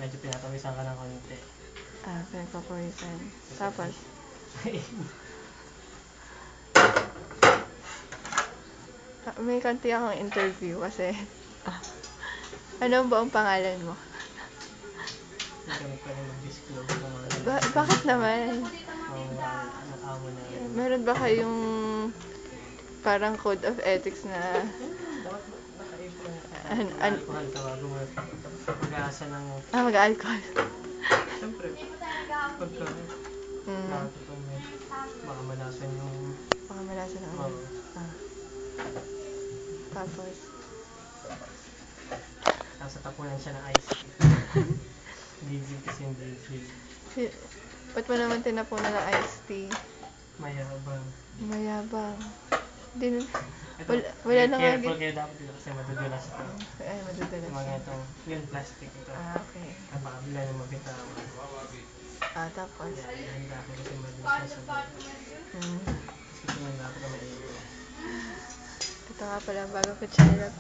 medyo pinatawisan ka ng konti. Pinagpapawisan. Tapos? May konti akong interview kasi ano ba ang pangalan mo? Hindi kami pwede mag-disclose ng mga Bakit naman? amo na yun. Meron ba kayong parang code of ethics na Dapat naka-alcohol ka bago mag-aasa ng... mag-alcohol? Siyempre, pagka nakatuto mo, baka malasan yung... Baka malasan ng ano? Tapos tapunan siya ng ice cream. Gigil kasi yung gigil. Ba't mo naman tinapunan ng iced tea? Mayabang. Wala na nga. Careful kayo dapat dito kasi madudulas ito. Ay, madudulas. Mga itong, yun plastic ito. Okay. Baka bila na mabitawan. Tapos? Handa ako kasi madudulas sa dito. Kasi handa ako na maiiwan. Ito nga pala bago ko charap.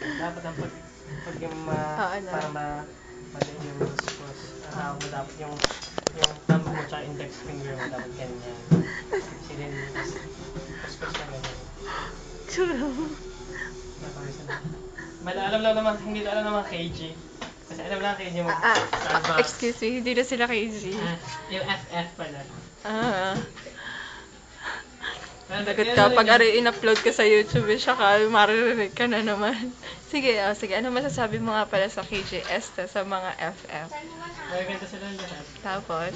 Dapat ang pag yung para madaling yung discourse. Mo dapat yung thumb mo tsaka index finger mo dapat ganyan. Kasi din, discourse na ganyan. True. Alam lang naman, hindi alam naman KG. Kasi alam lang KG mo. Starbucks. Excuse me, hindi na sila KG. Yung FF pala. Lagot ka, pag in-upload ka sa YouTube, saka maririnig ka na naman. Sige, ano masasabi mo nga pala sa KJS sa mga FF? Magaganda sila lahat. Tapos?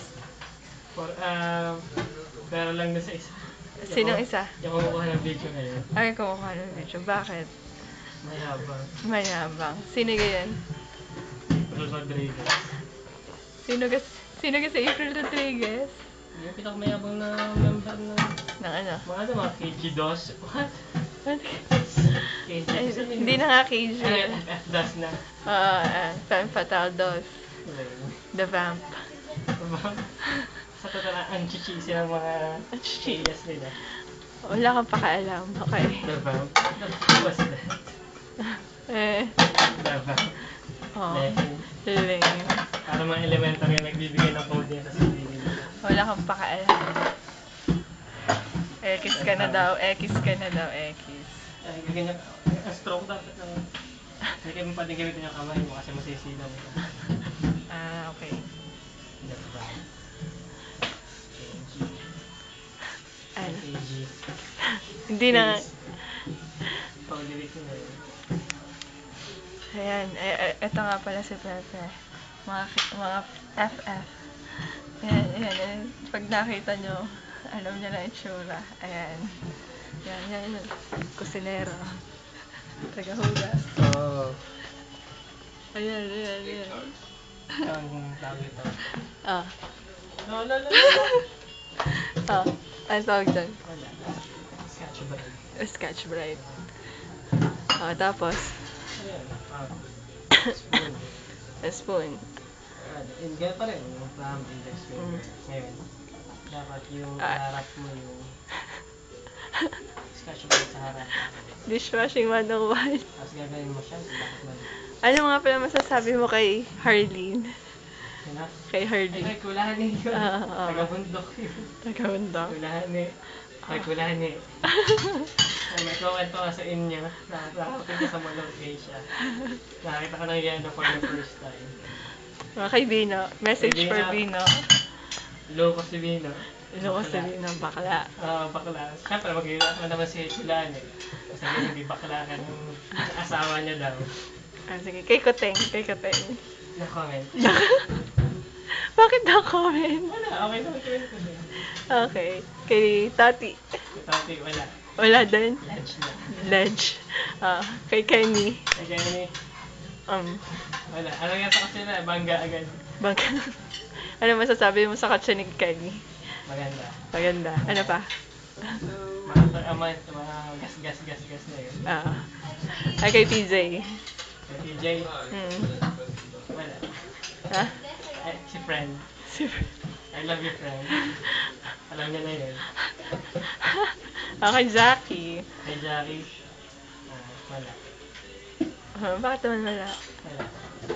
Pero lang na sa isa. Sinong isa? Yung kumukuha ng video ngayon. Ay, kumukuha ng video. Bakit? Mayabang. Sino ganyan? April Rodriguez. Sino ka sa April Rodriguez? Yung pinakamayabang na member na... Ng ano? Mga KG-DOS. What? Hindi na nga KG. FF-DOS na. Femme Fatale DOS. The Vamp. Sa total, ang chichisi ng mga KS nila. Wala kang pakialam. Okay. The Vamp? What's that? The Vamp. Lame. Para mga elementary nagbibigay ng code niya sa sarili nila. Wala kang pakialam. X ka na daw. Ay, ganyan. Stroke dapat lang. Hindi kayo pwedeng gamitin yung kamay mo kasi masisilaw. Okay. KG. Hindi na. Pag-delete mo na yun. Ayan. Ito nga pala si Pepe. Mga FF. Ayan. Pag nakita nyo, alam niya na itsura. Ayan. Yan. Kusinero. Tagahugas. Ayan. Ang tawag ito. Ano tawag dyan? Wala. Scotch Brite. Tapos? Spoon. Spoon. Ganyan pa rin. Yung thumb, index finger. Ngayon, dapat yung harap mo yung Scotch Brite sa harap. Dishwashing 101. Tapos gagawin mo siya. Ano nga pala masasabi mo kay Harleen? Sino? Kay Harleen. Ay, kulani yun. Taga-bundok yun. Taga-bundok. Kulani. May kwento ka sa inyo. Nakakapin ka sa Mall of Asia. Nakakita ko ng yan for the first time. Mga kay Bino. Message for Bino. Loko si Bino. Bakla. Bakla. Siyempre, mag-iwas mo naman si Kulani. Kasi hindi bakla ka ng asawa niya daw. Sige, kay Koteng. Na-comment. Bakit na-comment? Wala, okay naman kwento din. Okay. Kay Tati. Kay Tati, wala. Wala din? Ledge na. Ledge. Kay Kenny. Wala. Ano nga sa kasi na, bangga agad. Ano masasabi mo sa katsa ni Kenny? Maganda. Ano pa? Mga gas na yun. Ay, kay PJ. Kay PJ? Wala. Si friend. I love you, friend. Alam niya na yun. Kay Jackie. Kay Jackie? Wala. Bakit naman wala?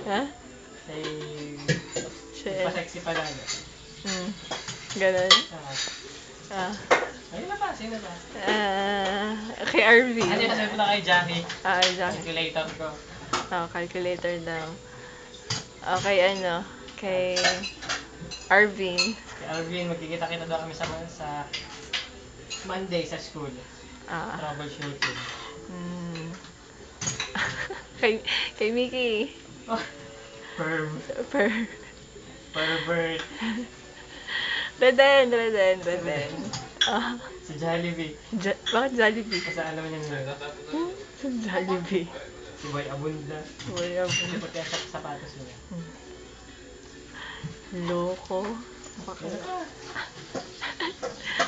Ha? Ay, Shit. pa-sexy pa lang. Ganun. Ah. Ayun na ba? Sino ba? Kay RV. Ano yung sabi ko na kay Jackie? Jackie. Calculator ko. Calculator daw. Okay, kay Arvin. Kay Alvin, magkikita-kita daw kami sa Monday sa school. Troubleshooting. Kay Mickey. Oh, pervert. Reden. Si Jollibee. Bakit Jollibee? Kasi alam niya nila. Jollibee. Si Boy Abunda. Kasi pati ang sapatos niya. Loko. Bakit?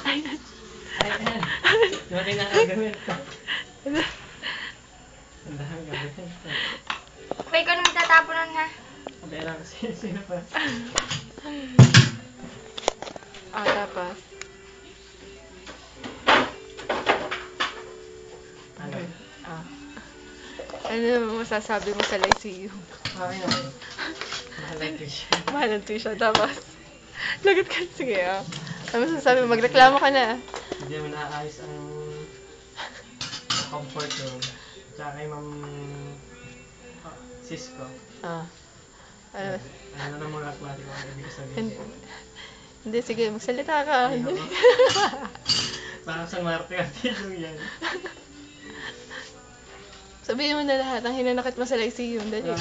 Ayun. Dumating na ang gamit ko. Ang dami gamit ko. May ikaw naman tatapunan ha. Hindi lang kasi sino pa. Tapos. Ano masasabi mo sa Lyceum? Okay naman. Mahalang tuition. Mahalang tuition. Tapos, lagot ka. Sige, Ano masasabi mo? Magreklamo ka na. Hindi mo naaayos ang comfort room. Tsaka kay Ma'am Cisco. Ano na mga klase ko ang ibig sabihin. Hindi, sige. Magsalita ka. Parang sa Marte ang video yan. Sabihin mo na lahat. Ang hinanakit mo sa Lyceum. Dali.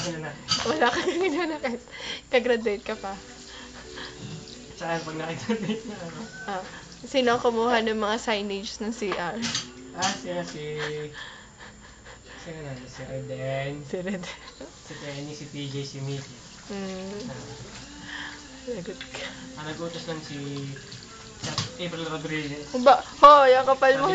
Wala ka nang hinanakit. Kagraduate ka pa. Tsaka pag nakita-date na Sino ang kumuha ng mga signage ng CR? Si Reden. Si Red. Si Penny, si TJ, si Mickey. Lagot ka. Nag-utos lang si April Rodriguez. Hoy, ang kapal mo.